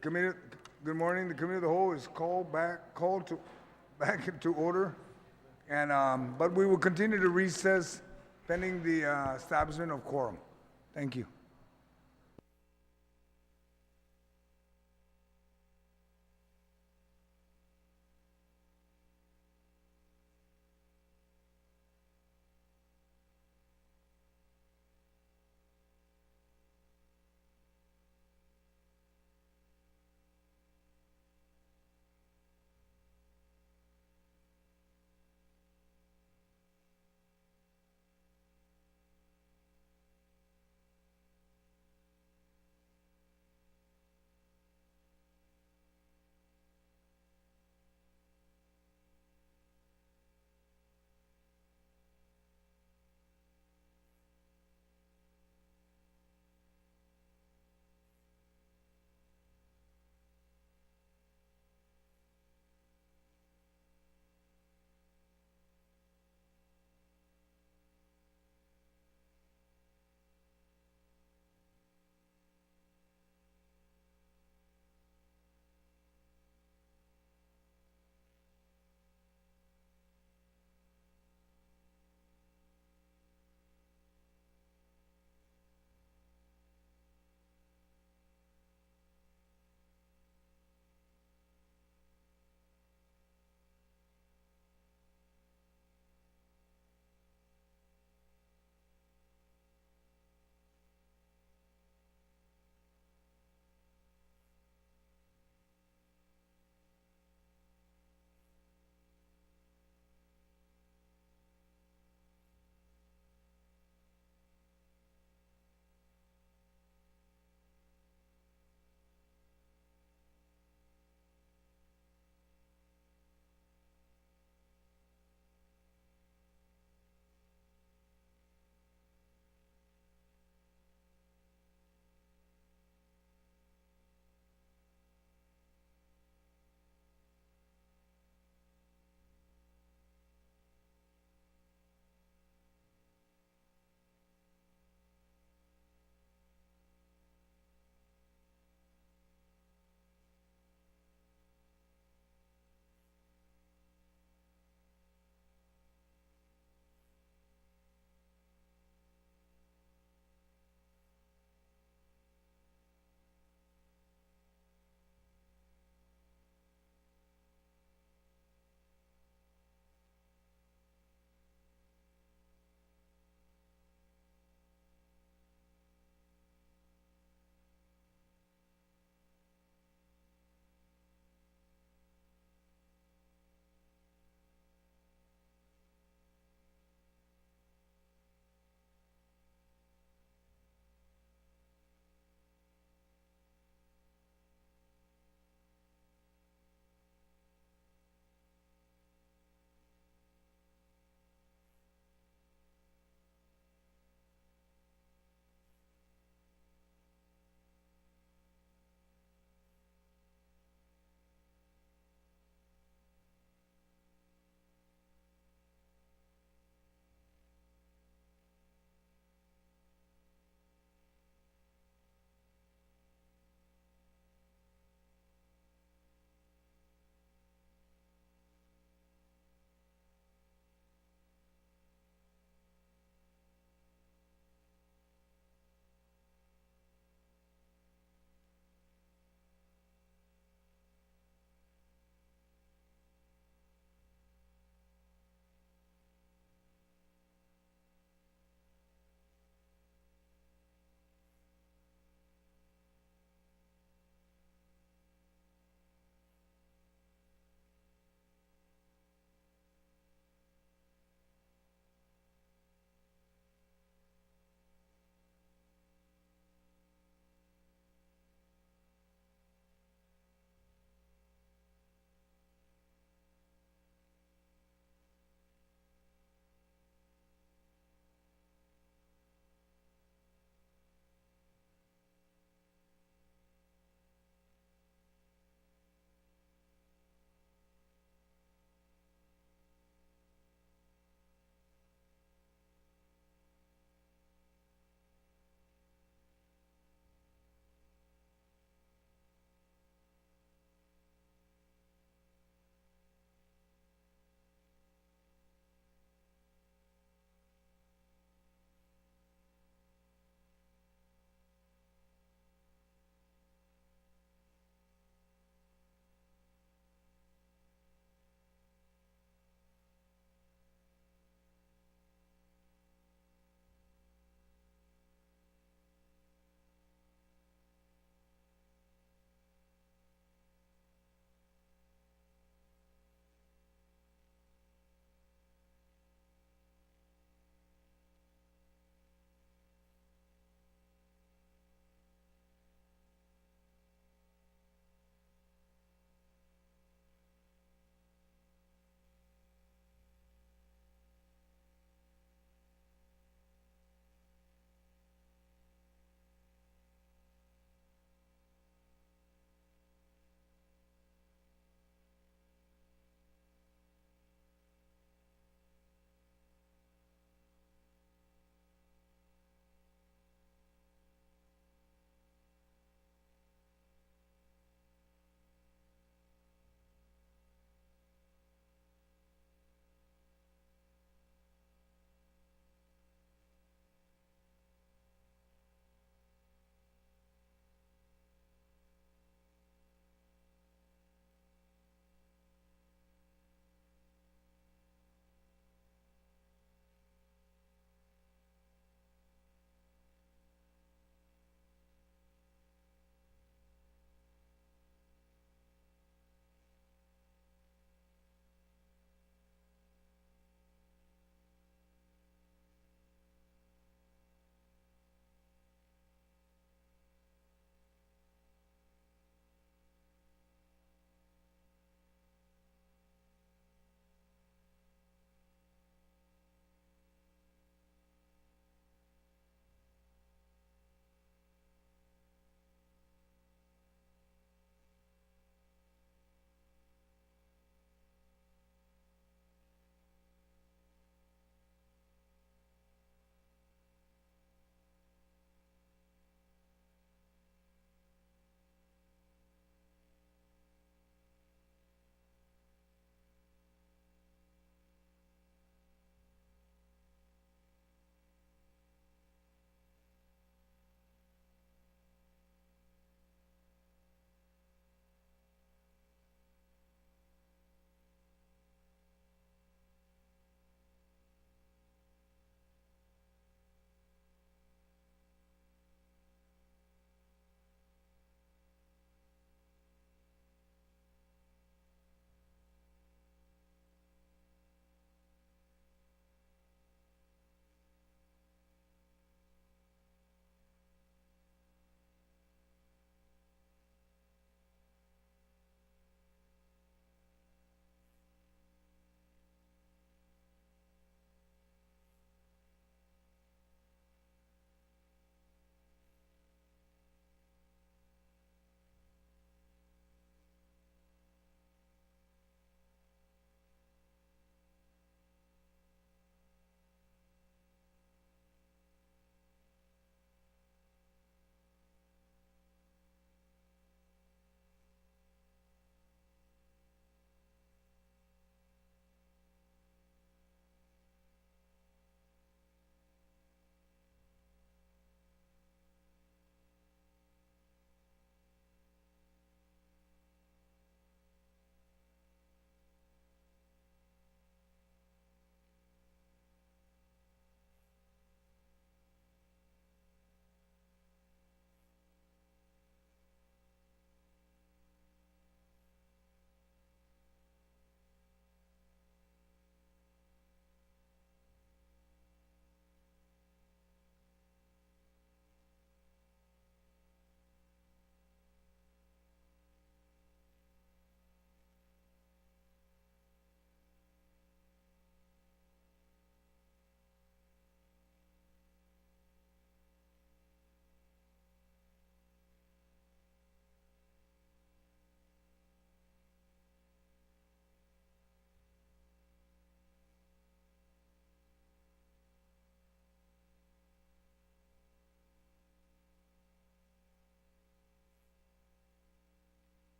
Committee, good morning. The Committee of the Whole is back into order. But we will continue to recess pending the establishment of quorum. Thank you.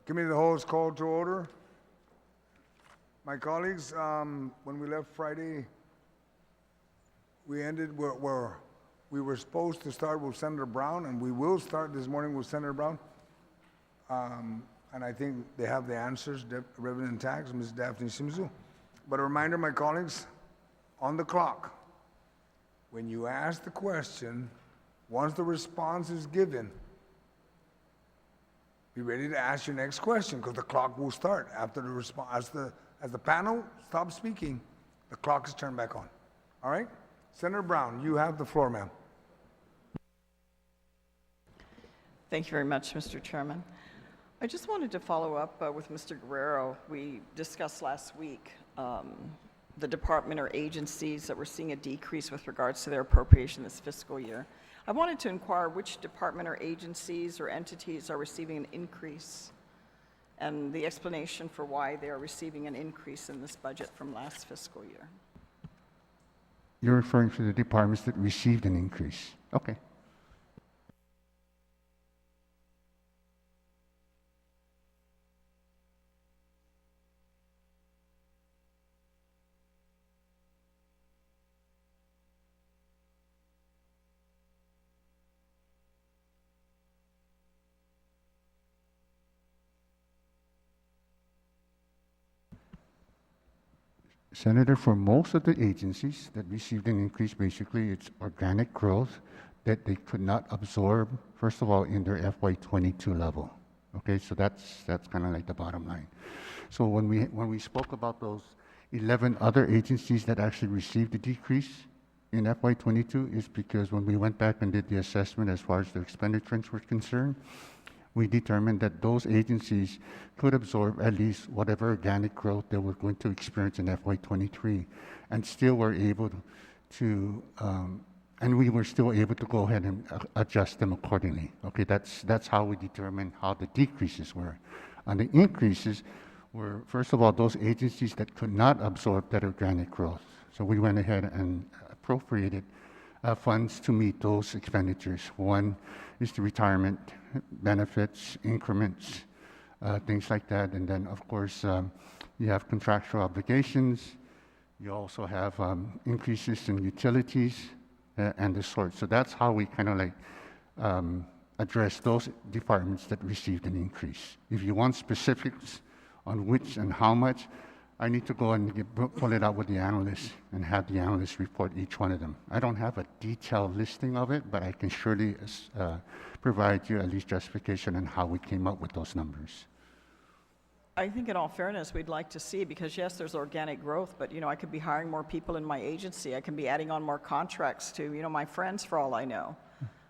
Committee of the Whole is called to order. My colleagues, when we left Friday, we ended where we were supposed to start with Senator Brown, and we will start this morning with Senator Brown. And I think they have the answers, Reverend Tax, Ms. Daphne Simzu. But a reminder, my colleagues, on the clock, when you ask the question, once the response is given, be ready to ask your next question, because the clock will start after the response. As the panel stops speaking, the clock is turned back on. All right? Senator Brown, you have the floor, ma'am. Thank you very much, Mr. Chairman. I just wanted to follow up with Mr. Guerrero. We discussed last week the department or agencies that were seeing a decrease with regards to their appropriation this fiscal year. I wanted to inquire which department or agencies or entities are receiving an increase and the explanation for why they are receiving an increase in this budget from last fiscal year. You're referring to the departments that received an increase. Okay. Senator, for most of the agencies that received an increase, basically it's organic growth that they could not absorb, first of all, in their FY22 level. Okay, so that's kind of like the bottom line. So when we spoke about those 11 other agencies that actually received a decrease in FY22 is because when we went back and did the assessment as far as the expenditures were concerned, we determined that those agencies could absorb at least whatever organic growth they were going to experience in FY23, and still were able to, and we were still able to go ahead and adjust them accordingly. Okay, that's how we determined how the decreases were. And the increases were, first of all, those agencies that could not absorb that organic growth. So we went ahead and appropriated funds to meet those expenditures. One is the retirement benefits, increments, things like that. And then, of course, you have contractual obligations. You also have increases in utilities and the sort. So that's how we kind of like address those departments that received an increase. If you want specifics on which and how much, I need to go and pull it out with the analysts and have the analysts report each one of them. I don't have a detailed listing of it, but I can surely provide you at least justification on how we came up with those numbers. I think in all fairness, we'd like to see, because yes, there's organic growth, but I could be hiring more people in my agency. I can be adding on more contracts to, my friends for all I know.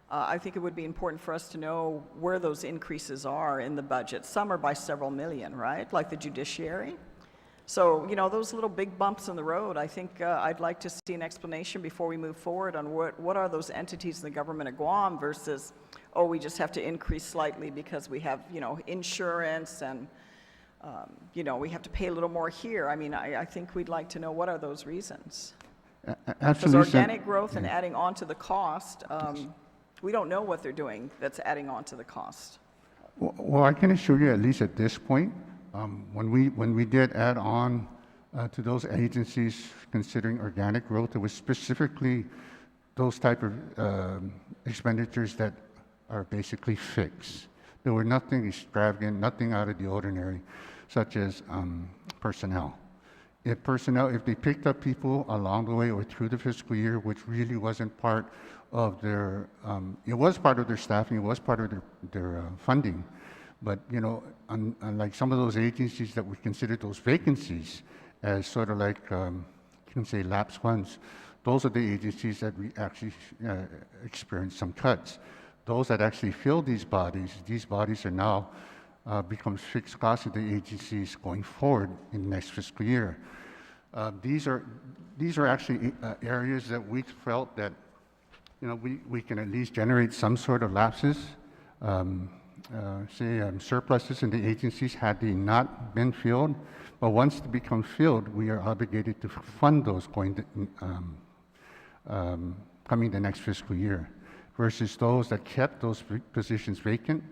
I think it would be important for us to know where those increases are in the budget. Some are by several million, right? Like the judiciary. So, those little big bumps in the road, I think I'd like to see an explanation before we move forward on what are those entities in the government of Guam versus, oh, we just have to increase slightly because we have, insurance and, we have to pay a little more here. I mean, I think we'd like to know what are those reasons. Absolutely. Because organic growth and adding on to the cost, we don't know what they're doing that's adding on to the cost. Well, I can assure you, at least at this point, when we did add on to those agencies considering organic growth, it was specifically those type of expenditures that are basically fixed. There were nothing extravagant, nothing out of the ordinary, such as personnel. If they picked up people along the way or through the fiscal year, which really wasn't part of their, it was part of their staffing, it was part of their funding. But, unlike some of those agencies that we consider those vacancies as sort of like, you can say lapse funds, those are the agencies that we actually experience some cuts. Those that actually fill these bodies are now becomes fixed costs of the agencies going forward in the next fiscal year. These are actually areas that we felt that, we can at least generate some sort of lapses. Surpluses in the agencies had they not been filled, but once they become filled, we are obligated to fund those coming the next fiscal year, versus those that kept those positions vacant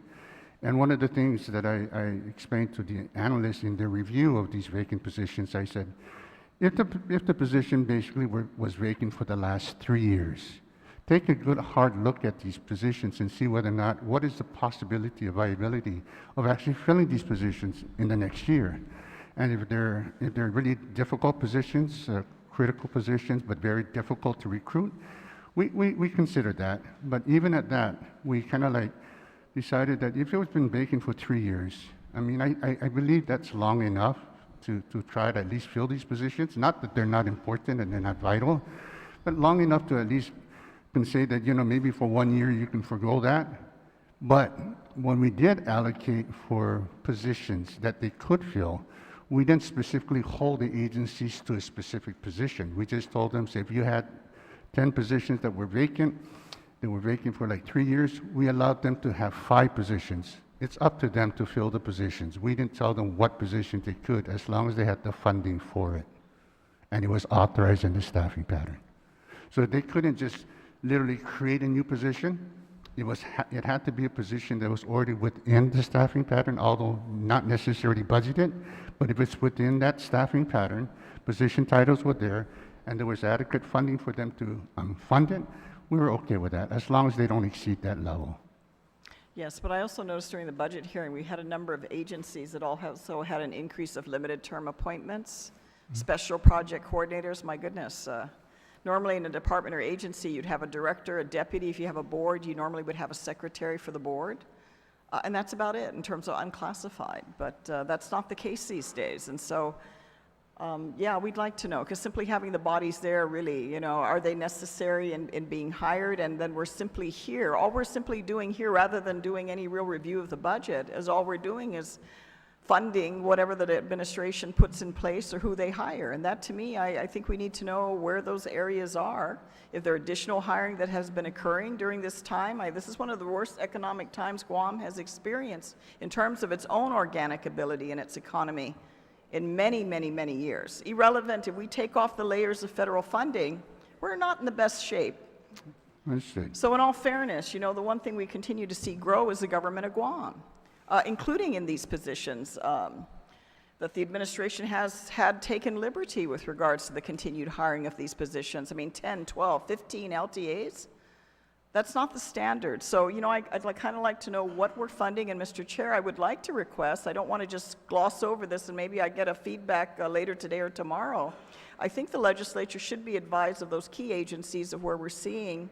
And one of the things that I explained to the analysts in the review of these vacant positions, I said, if the position basically was vacant for the last 3 years, take a good hard look at these positions and see whether or not, what is the possibility of viability of actually filling these positions in the next year. And if they're really difficult positions, critical positions, but very difficult to recruit, we considered that. But even at that, we kind of like decided that if it's been vacant for 3 years, I mean, I believe that's long enough to try to at least fill these positions. Not that they're not important and they're not vital, but long enough to at least can say that, you know, maybe for 1 year you can forgo that. But when we did allocate for positions that they could fill, we didn't specifically hold the agencies to a specific position. We just told them, say, if you had 10 positions that were vacant for like 3 years, we allowed them to have 5 positions. It's up to them to fill the positions. We didn't tell them what position they could, as long as they had the funding for it. And it was authorized in the staffing pattern. So they couldn't just literally create a new position. It had to be a position that was already within the staffing pattern, although not necessarily budgeted. But if it's within that staffing pattern, position titles were there, and there was adequate funding for them to fund it, we were okay with that, as long as they don't exceed that level. Yes, but I also noticed during the budget hearing, we had a number of agencies that also had an increase of limited term appointments, special project coordinators, my goodness. Normally in a department or agency, you'd have a director, a deputy. If you have a board, you normally would have a secretary for the board. And that's about it in terms of unclassified. But that's not the case these days. And so, yeah, we'd like to know, because simply having the bodies there, really, you know, are they necessary in being hired? And then we're simply here. All we're simply doing here, rather than doing any real review of the budget, is all we're doing is funding whatever the administration puts in place or who they hire. And that, to me, I think we need to know where those areas are. If there are additional hiring that has been occurring during this time, this is one of the worst economic times Guam has experienced in terms of its own organic ability and its economy in many, many, many years. Irrelevant, if we take off the layers of federal funding, we're not in the best shape. I see. So in all fairness, you know, the one thing we continue to see grow is the government of Guam. Including in these positions, that the administration has had taken liberty with regards to the continued hiring of these positions. I mean, 10, 12, 15 LTAs, that's not the standard. So, you know, I'd kind of like to know what we're funding. And Mr. Chair, I would like to request, I don't want to just gloss over this and maybe I get a feedback later today or tomorrow. I think the legislature should be advised of those key agencies of where we're seeing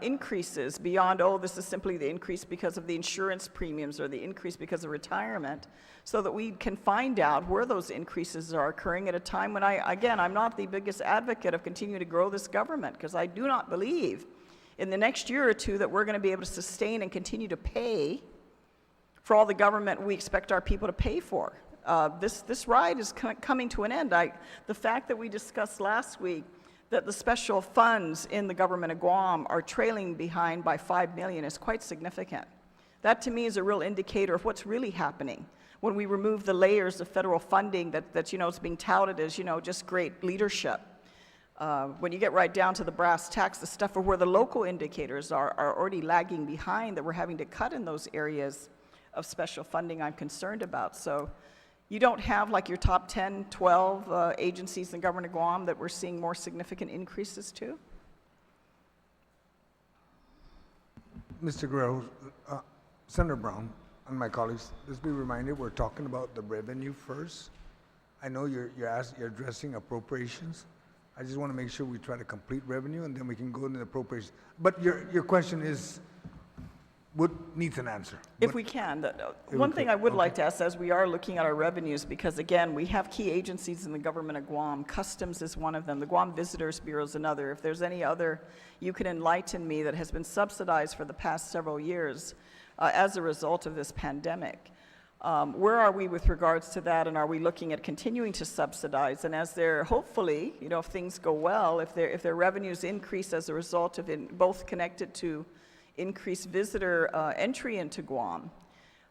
increases beyond, oh, this is simply the increase because of the insurance premiums or the increase because of retirement, so that we can find out where those increases are occurring at a time when I'm not the biggest advocate of continuing to grow this government, because I do not believe in the next year or two that we're going to be able to sustain and continue to pay for all the government we expect our people to pay for. This ride is coming to an end. The fact that we discussed last week that the special funds in the government of Guam are trailing behind by $5 million is quite significant. That, to me, is a real indicator of what's really happening when we remove the layers of federal funding that you know, is being touted as, you know, just great leadership. When you get right down to the brass tacks, the stuff of where the local indicators are already lagging behind, that we're having to cut in those areas of special funding I'm concerned about. So you don't have like your top 10, 12 agencies in the government of Guam that we're seeing more significant increases to? Mr. Guerrero, Senator Brown and my colleagues, let's be reminded we're talking about the revenue first. I know you're addressing appropriations. I just want to make sure we try to complete revenue and then we can go into the appropriations. But your question needs an answer. If we can. One thing I would like to ask, as we are looking at our revenues, because again, we have key agencies in the government of Guam. Customs is one of them. The Guam Visitors Bureau is another. If there's any other you can enlighten me that has been subsidized for the past several years as a result of this pandemic. Where are we with regards to that, and are we looking at continuing to subsidize? And as they're, hopefully, you know, if things go well, if their revenues increase as a result of both connected to increased visitor entry into Guam,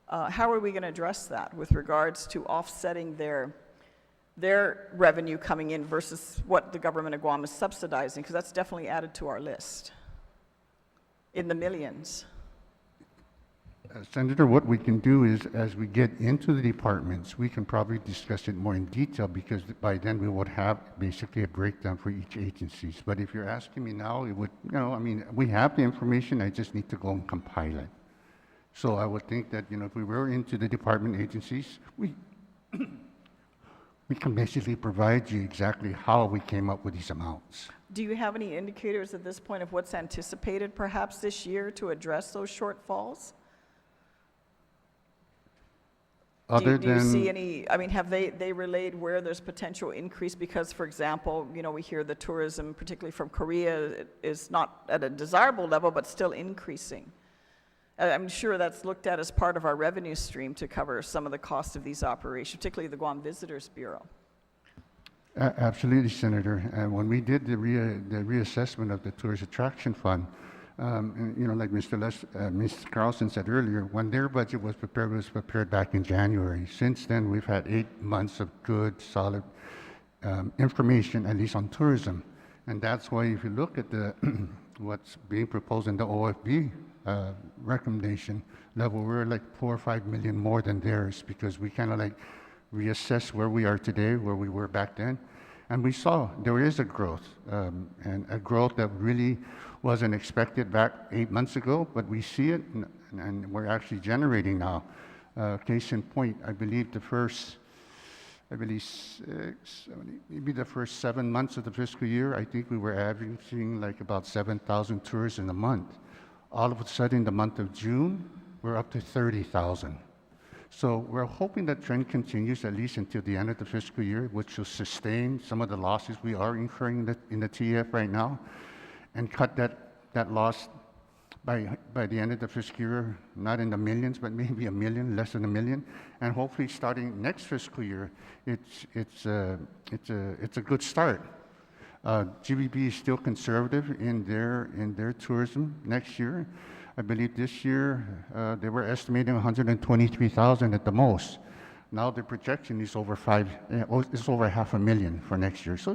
how are we going to address that with regards to offsetting their revenue coming in versus what the government of Guam is subsidizing? Because that's definitely added to our list in the millions. Senator, what we can do is, as we get into the departments, we can probably discuss it more in detail because by then we would have basically a breakdown for each agencies. But if you're asking me now, it would, I mean, we have the information, I just need to go and compile it. So I would think that, if we were into the department agencies, we can basically provide you exactly how we came up with these amounts. Do you have any indicators at this point of what's anticipated perhaps this year to address those shortfalls? Do you see any, I mean, have they relayed where there's potential increase? Because, for example, we hear the tourism, particularly from Korea, is not at a desirable level, but still increasing. I'm sure that's looked at as part of our revenue stream to cover some of the cost of these operations, particularly the Guam Visitors Bureau. Absolutely, Senator. And when we did the reassessment of the Tourist Attraction Fund, like Mr. Carlson said earlier, when their budget was prepared back in January. Since then, we've had 8 months of good, solid information, at least on tourism. And that's why if you look at the what's being proposed in the OFB recommendation level, we're like 4 or 5 million more than theirs because we kind of like reassess where we are today, where we were back then. And we saw there is a growth, and a growth that really wasn't expected back 8 months ago, but we see it, and we're actually generating now. Case in point, I believe the first 7 months of the fiscal year, I think we were averaging like about 7,000 tourists in a month. All of a sudden, the month of June, we're up to 30,000. So we're hoping that trend continues at least until the end of the fiscal year, which will sustain some of the losses we are incurring in the TF right now, and cut that loss by the end of the fiscal year, not in the millions, but maybe a million, less than a million, and hopefully starting next fiscal year, it's a good start. GBB is still conservative in their tourism next year. I believe this year they were estimating 123,000 at the most. Now the projection is over 500,000 for next year. So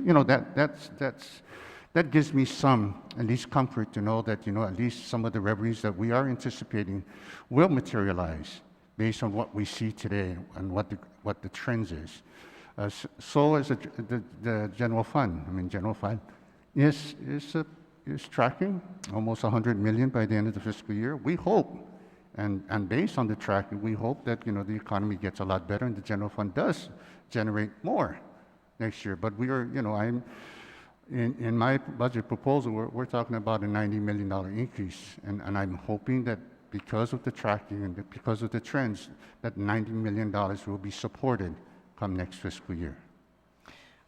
that gives me some at least comfort to know that at least some of the revenues that we are anticipating will materialize based on what we see today and what the trends is. So as the general fund. I mean, general fund is tracking almost 100 million by the end of the fiscal year. We hope, and based on the tracking, we hope that the economy gets a lot better and the general fund does generate more next year. But we are, I'm in my budget proposal, we're talking about a $90 million increase, and I'm hoping that because of the tracking and because of the trends, that $90 million will be supported come next fiscal year.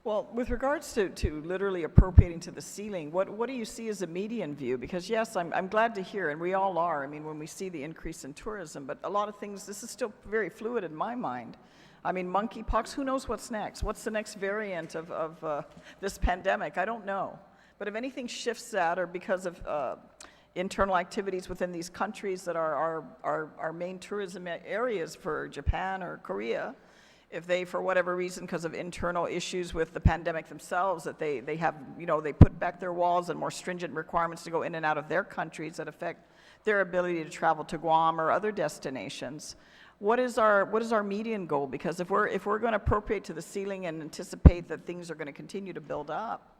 Well, with regards to literally appropriating to the ceiling, what do you see as a median view? Because yes, I'm glad to hear, and we all are, I mean, when we see the increase in tourism, but a lot of things, this is still very fluid in my mind. I mean, monkeypox, who knows what's next? What's the next variant of this pandemic? I don't know. But if anything shifts that, or because of internal activities within these countries that are our main tourism areas for Japan or Korea, if they, for whatever reason, because of internal issues with the pandemic themselves, that they have, they put back their walls and more stringent requirements to go in and out of their countries that affect their ability to travel to Guam or other destinations. What is our median goal? Because if we're going to appropriate to the ceiling and anticipate that things are going to continue to build up,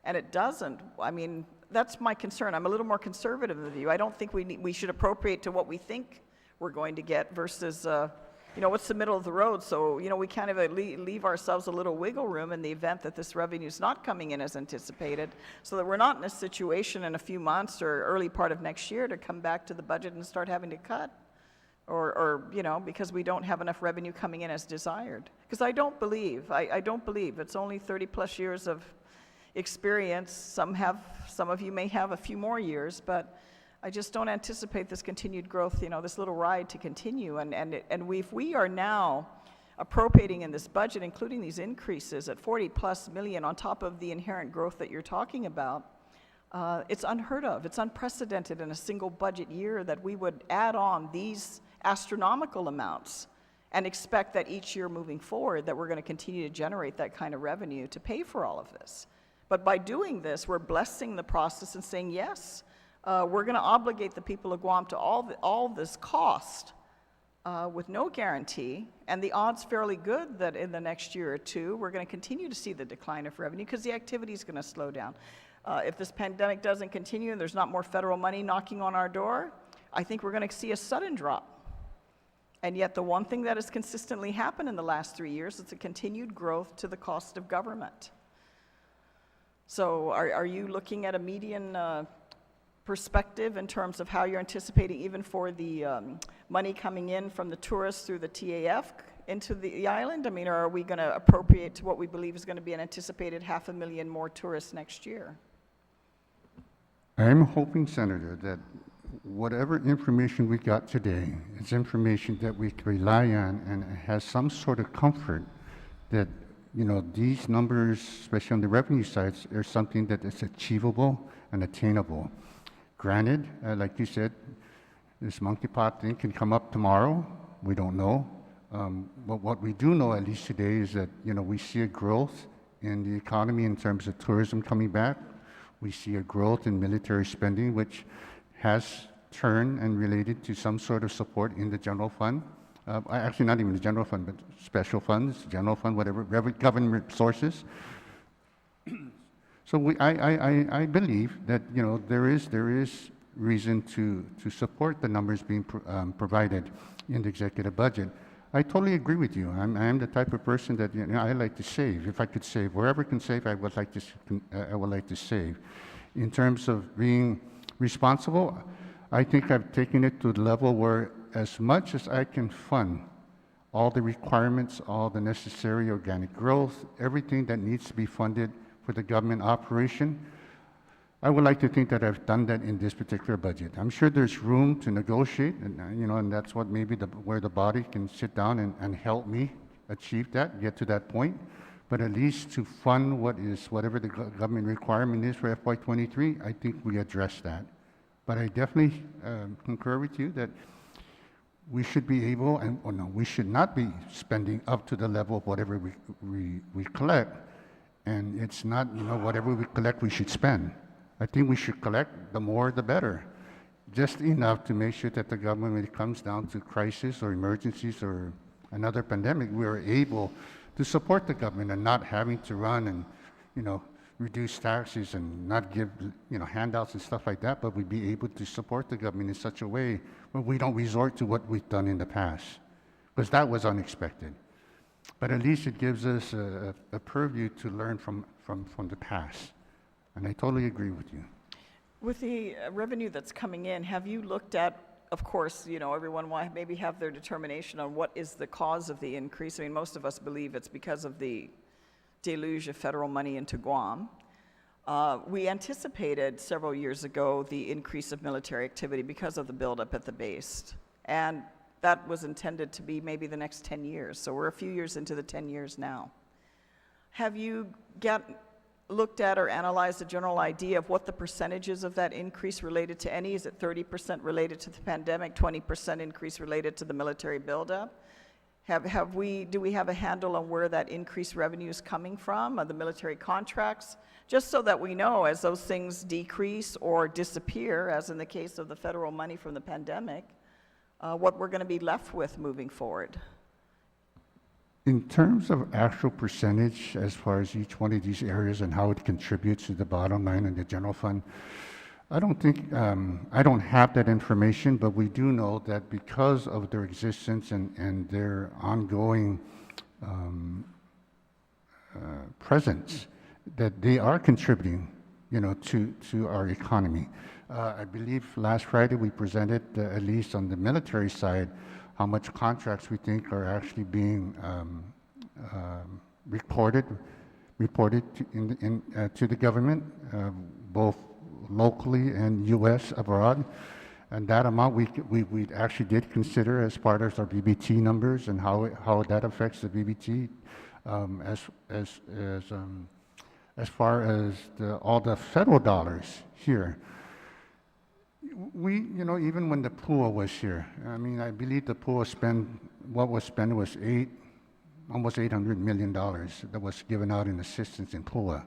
and it doesn't, I mean, that's my concern. I'm a little more conservative in the view. I don't think we should appropriate to what we think we're going to get versus what's the middle of the road? So, we kind of leave ourselves a little wiggle room in the event that this revenue is not coming in as anticipated, so that we're not in a situation in a few months or early part of next year to come back to the budget and start having to cut, or because we don't have enough revenue coming in as desired. Because I don't believe, it's only 30 plus years of experience. Some of you may have a few more years, but I just don't anticipate this continued growth, this little ride to continue. And if we are now appropriating in this budget, including these increases at 40 plus million on top of the inherent growth that you're talking about, it's unheard of. It's unprecedented in a single budget year that we would add on these astronomical amounts and expect that each year moving forward that we're going to continue to generate that kind of revenue to pay for all of this. But by doing this, we're blessing the process and saying, yes, we're going to obligate the people of Guam to all this cost with no guarantee, and the odds fairly good that in the next year or two, we're going to continue to see the decline of revenue because the activity is going to slow down. If this pandemic doesn't continue and there's not more federal money knocking on our door, I think we're going to see a sudden drop. And yet the one thing that has consistently happened in the last 3 years is a continued growth to the cost of government. So are you looking at a median perspective in terms of how you're anticipating, even for the money coming in from the tourists through the TAF into the island? I mean, or are we going to appropriate to what we believe is going to be an anticipated 500,000 more tourists next year? I'm hoping, Senator, that whatever information we got today is information that we can rely on and has some sort of comfort that, you know, these numbers, especially on the revenue sides, are something that is achievable and attainable. Granted, like you said, this monkeypox thing can come up tomorrow. We don't know. But what we do know, at least today, is that, you know, we see a growth in the economy in terms of tourism coming back. We see a growth in military spending, which has turned and related to some sort of support in the general fund. Actually, not even the general fund, but special funds, general fund, whatever, government sources. So I believe that, you know, there is reason to support the numbers being provided in the executive budget. I totally agree with you. I am the type of person that, you know, I like to save. If I could save, wherever I can save, I would like to save. In terms of being responsible, I think I've taken it to the level where, as much as I can fund all the requirements, all the necessary organic growth, everything that needs to be funded for the government operation, I would like to think that I've done that in this particular budget. I'm sure there's room to negotiate, and, you know, and that's what maybe where the body can sit down and help me achieve that, get to that point. But at least to fund whatever the government requirement is for FY23, I think we address that. But I definitely concur with you that we should be able, we should not be spending up to the level of whatever we collect. And it's not, you know, whatever we collect, we should spend. I think we should collect, the more the better. Just enough to make sure that the government, when it comes down to crisis or emergencies or another pandemic, we are able to support the government and not having to run and, you know, reduce taxes and not give, you know, handouts and stuff like that, but we'd be able to support the government in such a way where we don't resort to what we've done in the past, because that was unexpected. But at least it gives us a purview to learn from the past. And I totally agree with you. With the revenue that's coming in, have you looked at, of course, you know, everyone will maybe have their determination on what is the cause of the increase. I mean, most of us believe it's because of the deluge of federal money into Guam. We anticipated several years ago the increase of military activity because of the buildup at the base. And that was intended to be maybe the next 10 years. So we're a few years into the 10 years now. Have you looked at or analyzed a general idea of what the percentages of that increase related to any? Is it 30% related to the pandemic, 20% increase related to the military buildup? Do we have a handle on where that increased revenue is coming from, the military contracts? Just so that we know, as those things decrease or disappear, as in the case of the federal money from the pandemic, what we're going to be left with moving forward. In terms of actual percentage, as far as each one of these areas and how it contributes to the bottom line in the general fund, I don't think, I don't have that information, but we do know that because of their existence and their ongoing presence, that they are contributing, you know, to our economy. I believe last Friday we presented, at least on the military side, how much contracts we think are actually being reported to the government, both locally and U.S. abroad, and that amount we actually did consider as part of our BBT numbers and how that affects the BBT, as far as all the federal dollars here. We, you know, even when the pool was here, I mean, I believe the pool what was spent was almost $800 million that was given out in assistance in PUA.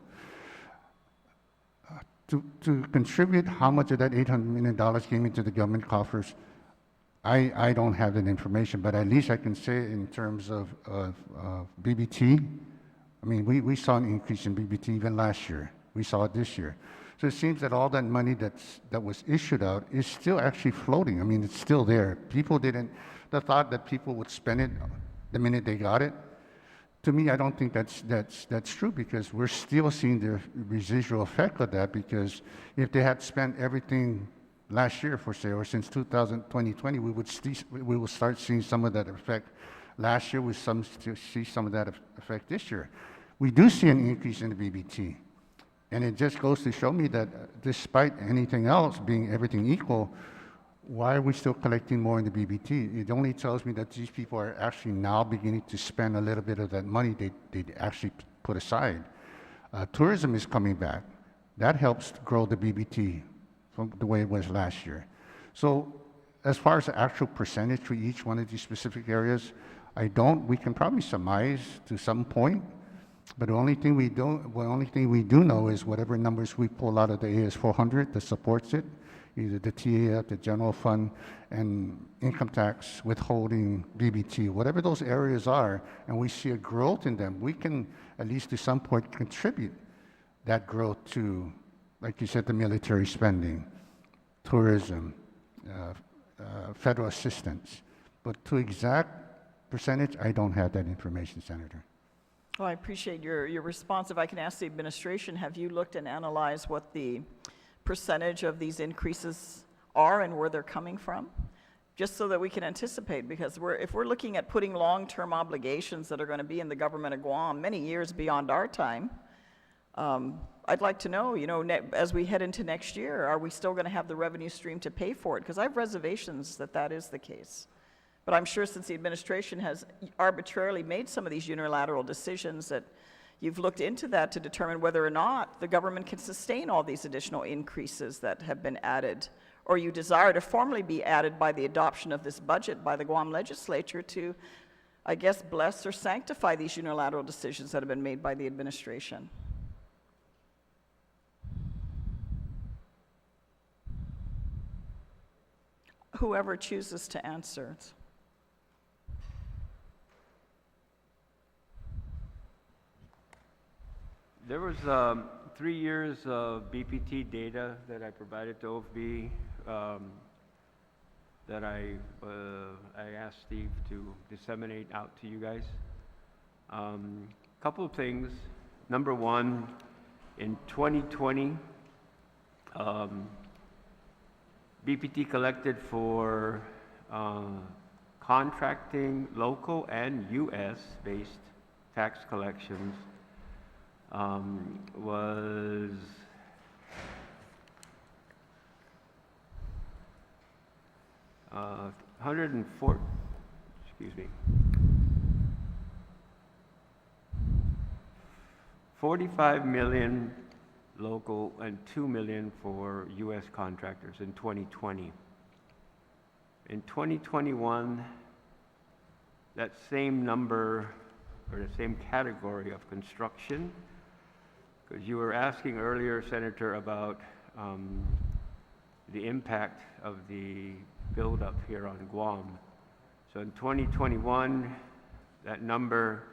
To contribute how much of that $800 million came into the government coffers, I don't have that information, but at least I can say in terms of BBT, I mean, we saw an increase in BBT even last year. We saw it this year. So it seems that all that money that was issued out is still actually floating. I mean, it's still there. The thought that people would spend it the minute they got it, to me, I don't think that's true, because we're still seeing the residual effect of that, because if they had spent everything last year, for say, or since 2020, we will start seeing some of that effect last year. We see some of that effect this year. We do see an increase in the BBT. And it just goes to show me that despite anything else being everything equal, why are we still collecting more in the BBT? It only tells me that these people are actually now beginning to spend a little bit of that money they actually put aside. Tourism is coming back. That helps grow the BBT from the way it was last year. So as far as the actual percentage for each one of these specific areas, we can probably surmise to some point, but the only thing we do know is whatever numbers we pull out of the AS400 that supports it, either the TAF, the general fund, and income tax, withholding, BBT, whatever those areas are, and we see a growth in them, we can at least to some point contribute that growth to, like you said, the military spending, tourism, federal assistance. But to exact percentage, I don't have that information, Senator. Well, I appreciate your response. If I can ask the administration, have you looked and analyzed what the percentage of these increases are and where they're coming from? Just so that we can anticipate, because if we're looking at putting long-term obligations that are going to be in the government of Guam many years beyond our time, I'd like to know, as we head into next year, are we still going to have the revenue stream to pay for it? Because I have reservations that is the case. But I'm sure since the administration has arbitrarily made some of these unilateral decisions, that you've looked into that to determine whether or not the government can sustain all these additional increases that have been added, or you desire to formally be added by the adoption of this budget by the Guam Legislature to, I guess, bless or sanctify these unilateral decisions that have been made by the administration. Whoever chooses to answer. There was 3 years of BPT data that I provided to OFB that I asked Steve to disseminate out to you guys. Couple of things. Number one, in 2020, BPT collected for contracting local and U.S.-based tax collections was $45 million local and $2 million for U.S. contractors in 2020. In 2021, that same number, or the same category of construction, because you were asking earlier, Senator, about the impact of the buildup here on Guam. So in 2021, that number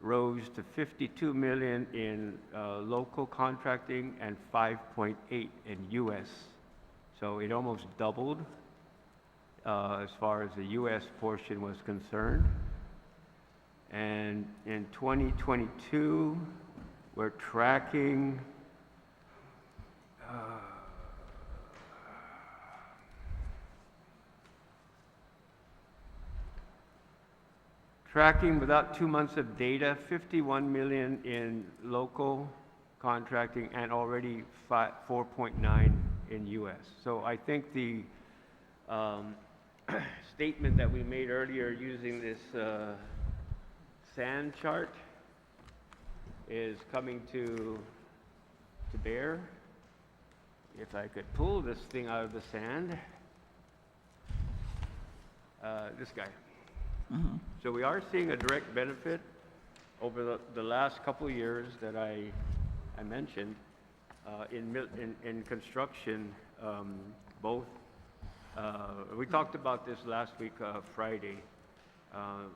rose to $52 million in local contracting and $5.8 in U.S. So it almost doubled as far as the U.S. portion was concerned. And in 2022, we're tracking without 2 months of data, $51 million in local contracting and already 4.9 in U.S. So I think the statement that we made earlier using this sand chart is coming to bear. If I could pull this thing out of the sand, this guy. Mm-hmm. So we are seeing a direct benefit over the last couple of years that I mentioned in construction, both We talked about this last week, Friday.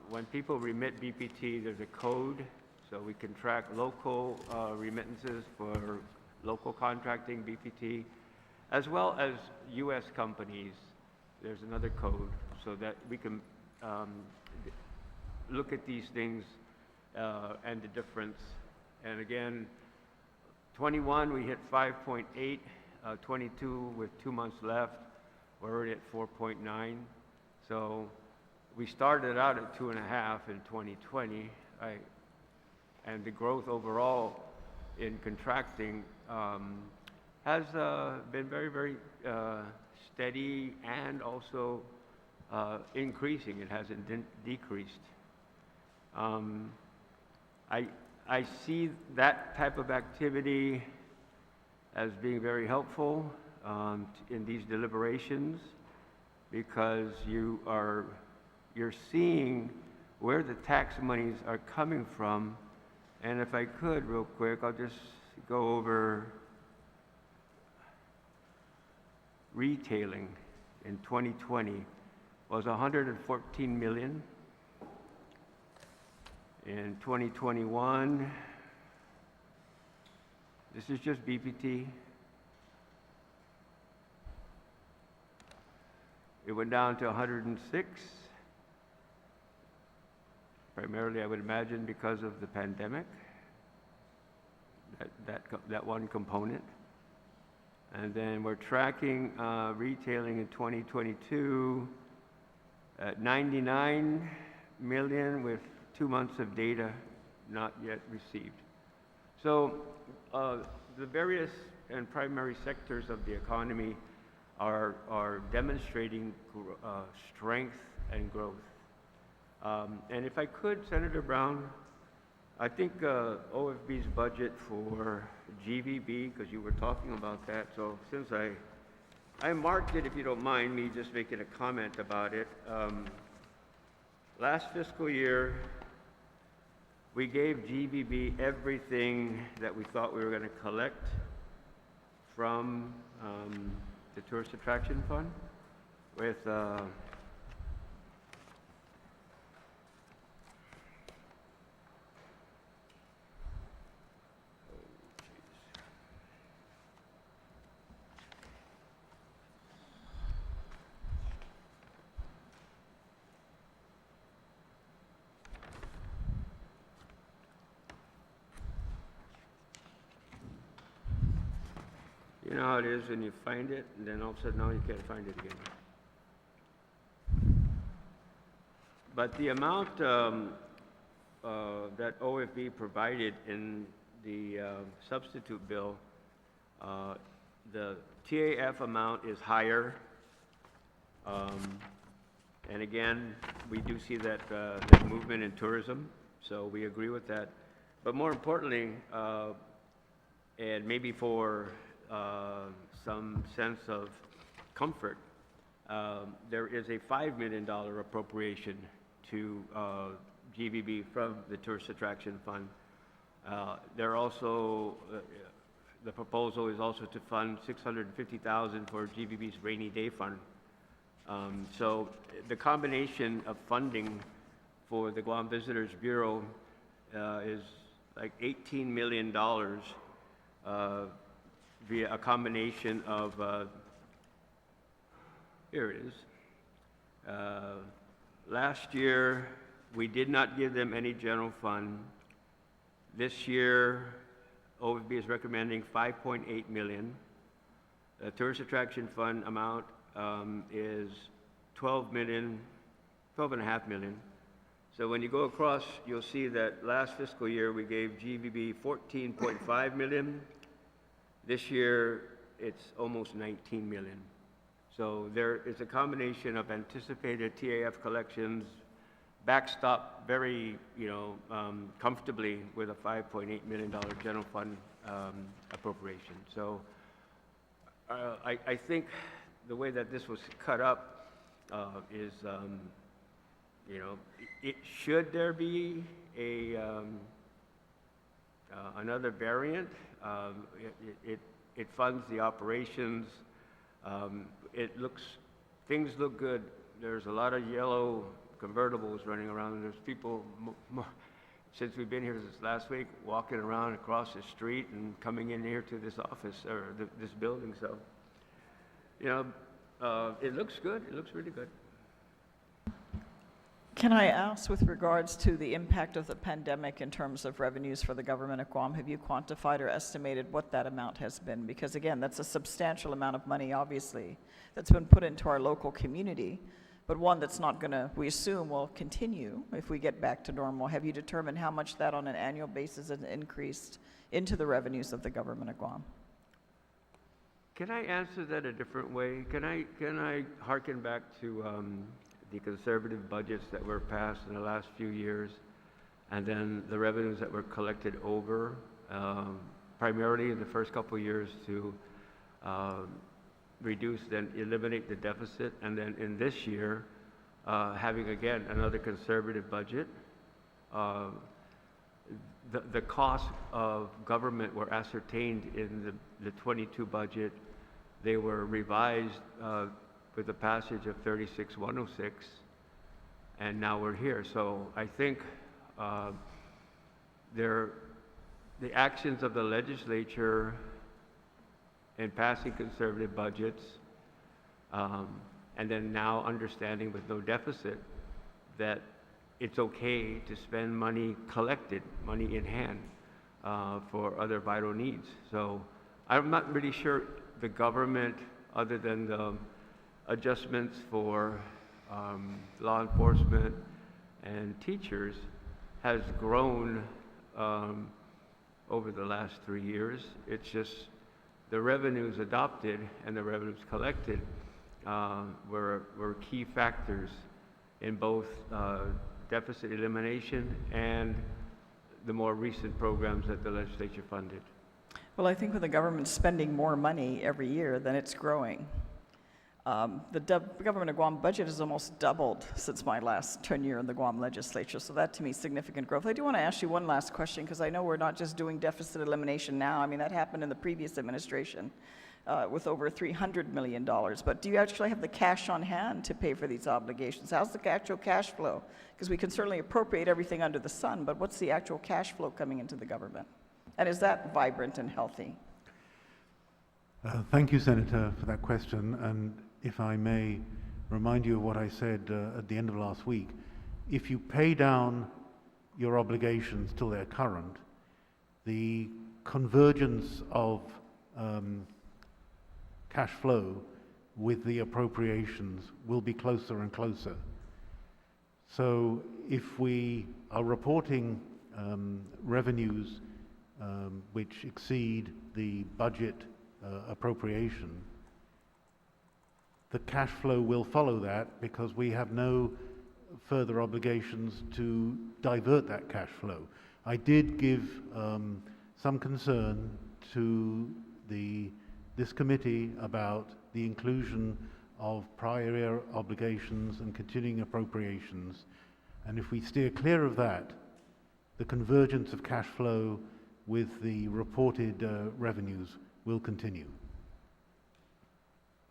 When people remit BPT, there's a code, so we can track local remittances for local contracting BPT, as well as U.S. companies. There's another code so that we can look at these things and the difference. And again, 21, we hit 5.8, 22 with 2 months left, we're already at 4.9. So we started out at 2.5 in 2020, and the growth overall in contracting has been very, very steady and also increasing. It hasn't decreased. I see that type of activity as being very helpful in these deliberations, because you're seeing where the tax monies are coming from. And if I could, real quick, I'll just go over retailing in 2020 was 114 million. In 2021, this is just BPT. It went down to 106, primarily I would imagine because of the pandemic, that one component. And then we're tracking retailing in 2022 at 99 million with 2 months of data not yet received. So the various and primary sectors of the economy are demonstrating strength and growth. And if I could, Senator Brown, I think OFB's budget for GVB, because you were talking about that, so since I marked it, if you don't mind me just making a comment about it. Last fiscal year, we gave GVB everything that we thought we were going to collect from the Tourist Attraction Fund with you know how it is when you find it, and then all of a sudden now you can't find it again. But the amount that OFB provided in the substitute bill, the TAF amount is higher. And again, we do see that movement in tourism, so we agree with that. But more importantly, and maybe for some sense of comfort, there is a $5 million appropriation to GVB from the Tourist Attraction Fund. There also, the proposal is also to fund $650,000 for GVB's Rainy Day Fund. So the combination of funding for the Guam Visitors Bureau is like $18 million via a combination of, here it is. Last year, we did not give them any general fund. This year, OFB is recommending $5.8 million. The Tourist Attraction Fund amount is $12.5 million. So when you go across, you'll see that last fiscal year we gave GVB $14.5 million. This year, it's almost $19 million. So there is a combination of anticipated TAF collections, backstop very, comfortably with a $5.8 million general fund appropriation. So I think the way that this was cut up is, should there be a another variant, it funds the operations. It looks things look good. There's a lot of yellow convertibles running around. There's people, since we've been here this last week, walking around across the street and coming in here to this office, or this building, so, it looks good. It looks really good. Can I ask, with regards to the impact of the pandemic in terms of revenues for the government of Guam, have you quantified or estimated what that amount has been? Because again, that's a substantial amount of money, obviously, that's been put into our local community, but one that's not going to, we assume, will continue if we get back to normal. Have you determined how much that on an annual basis has increased into the revenues of the government of Guam? Can I answer that a different way? Can I hearken back to the conservative budgets that were passed in the last few years, and then the revenues that were collected over, primarily in the first couple of years to reduce, then eliminate the deficit, and then in this year, having again another conservative budget. The costs of government were ascertained in the 22 budget. They were revised with the passage of 36-106, and now we're here. So I think the actions of the legislature in passing conservative budgets, and then now understanding with no deficit that it's okay to spend money collected, money in hand, for other vital needs. So I'm not really sure the government, other than the adjustments for law enforcement and teachers, has grown over the last 3 years. It's just the revenues adopted and the revenues collected were key factors in both deficit elimination and the more recent programs that the legislature funded. Well, I think with the government spending more money every year, then it's growing. The government of Guam budget has almost doubled since my last tenure in the Guam Legislature, so that to me is significant growth. I do want to ask you one last question, because I know we're not just doing deficit elimination now. I mean, that happened in the previous administration with over $300 million, but do you actually have the cash on hand to pay for these obligations? How's the actual cash flow? Because we can certainly appropriate everything under the sun, but what's the actual cash flow coming into the government? And is that vibrant and healthy? Thank you, Senator, for that question. And if I may remind you of what I said at the end of last week, if you pay down your obligations till they're current, the convergence of cash flow with the appropriations will be closer and closer. So if we are reporting revenues which exceed the budget appropriation, the cash flow will follow that, because we have no further obligations to divert that cash flow. I did give some concern to this committee about the inclusion of prior year obligations and continuing appropriations, and if we steer clear of that, the convergence of cash flow with the reported revenues will continue.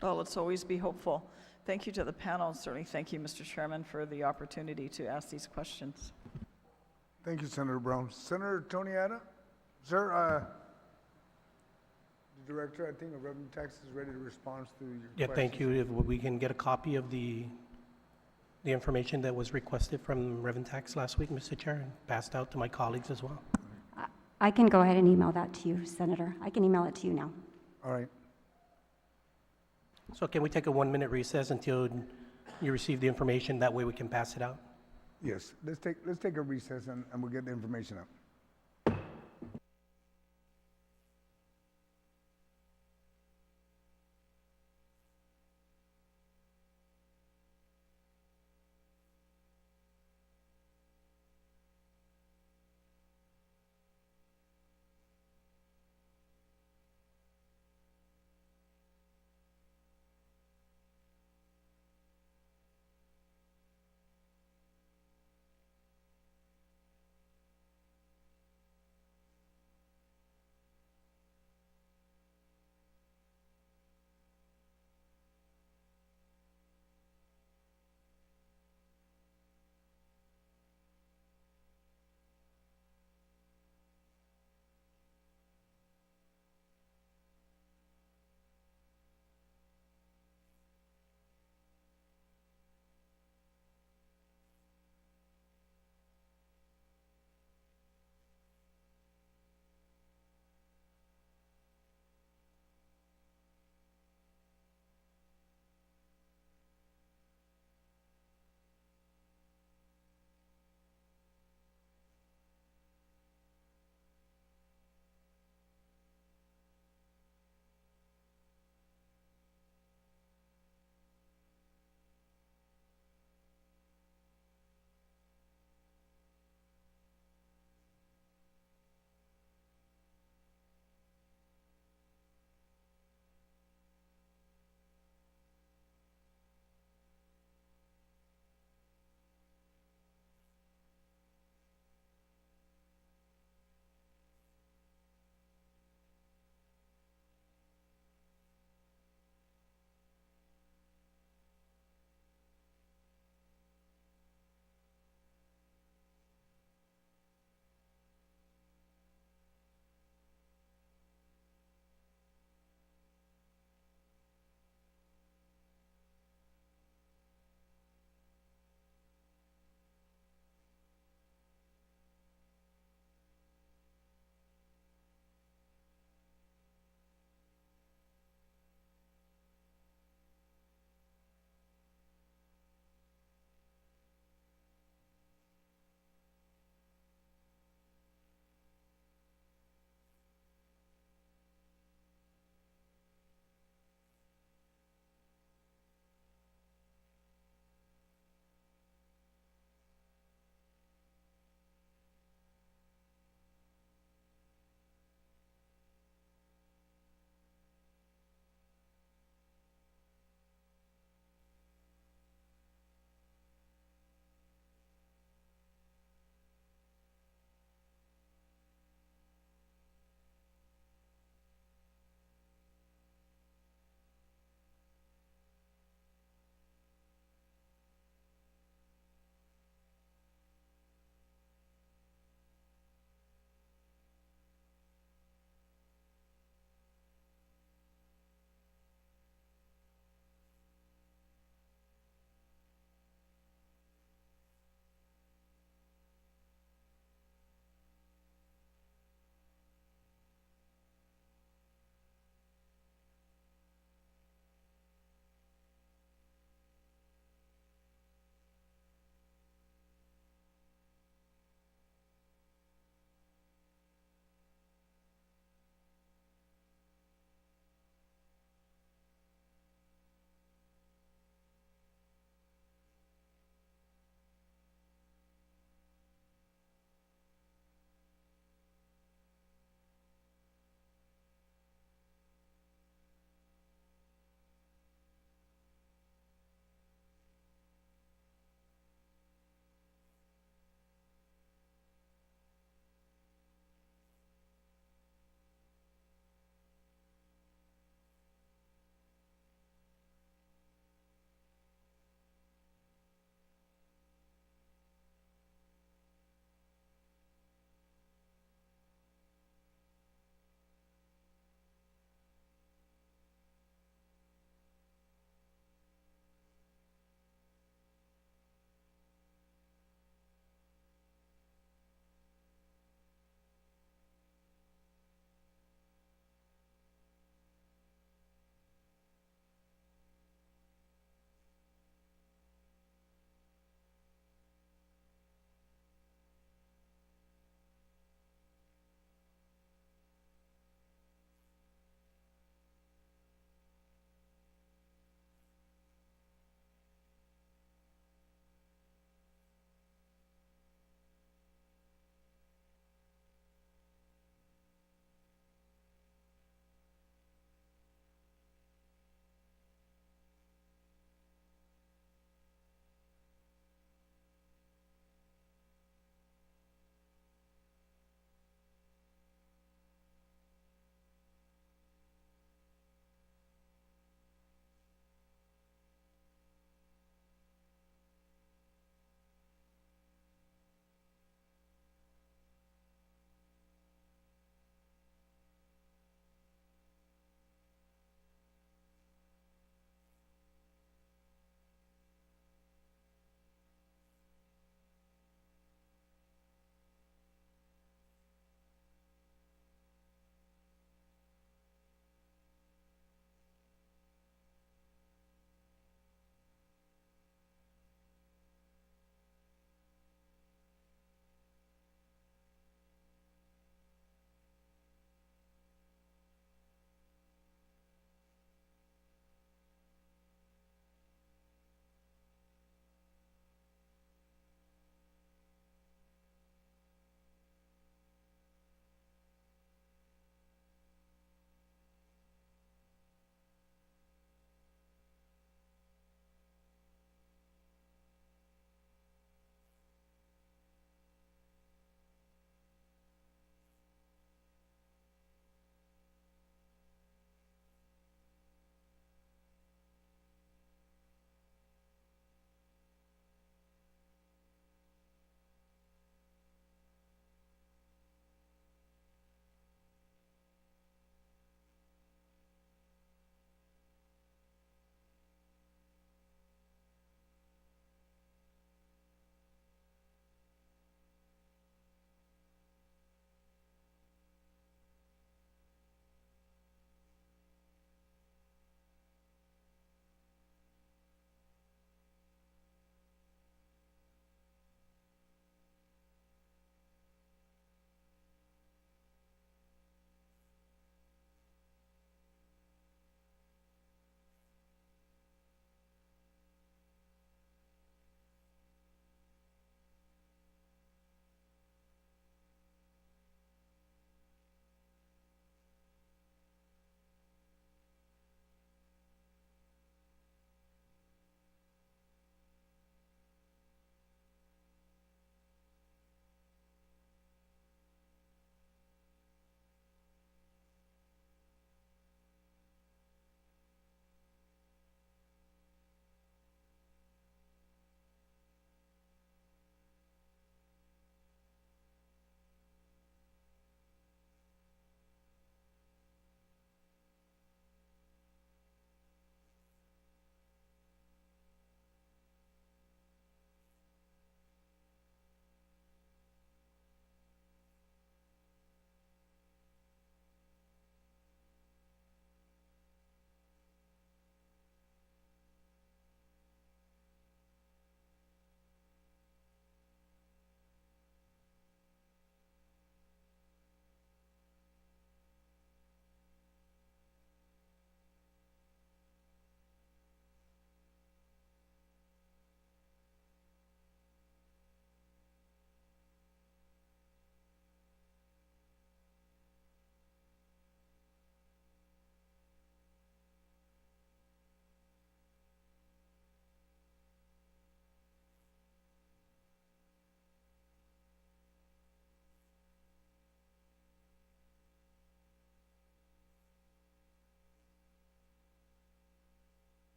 Well, let's always be hopeful. Thank you to the panel, and certainly thank you, Mr. Chairman, for the opportunity to ask these questions. Thank you, Senator Brown. Senator Tony Ada? Sir, the Director, I think, of Revenue Tax is ready to respond to your Yeah, questions. thank you. If we can get a copy of the information that was requested from Revenue Tax last week, Mr. Chair, and passed out to my colleagues as well. I can go ahead and email that to you, Senator. I can email it to you now. All right. So can we take a 1-minute recess until you receive the information? That way we can pass it out. Yes, let's take a recess and we'll get the information out.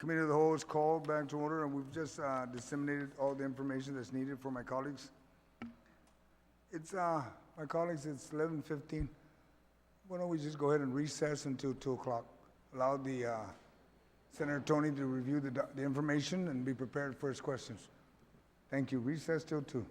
Committee of the Whole is called back to order, and we've just disseminated all the information that's needed for my colleagues. It's, my colleagues, it's 11:15. Why don't we just go ahead and recess until 2 o'clock? Allow the Senator Tony to review the information and be prepared for his questions. Thank you. Recess till 2.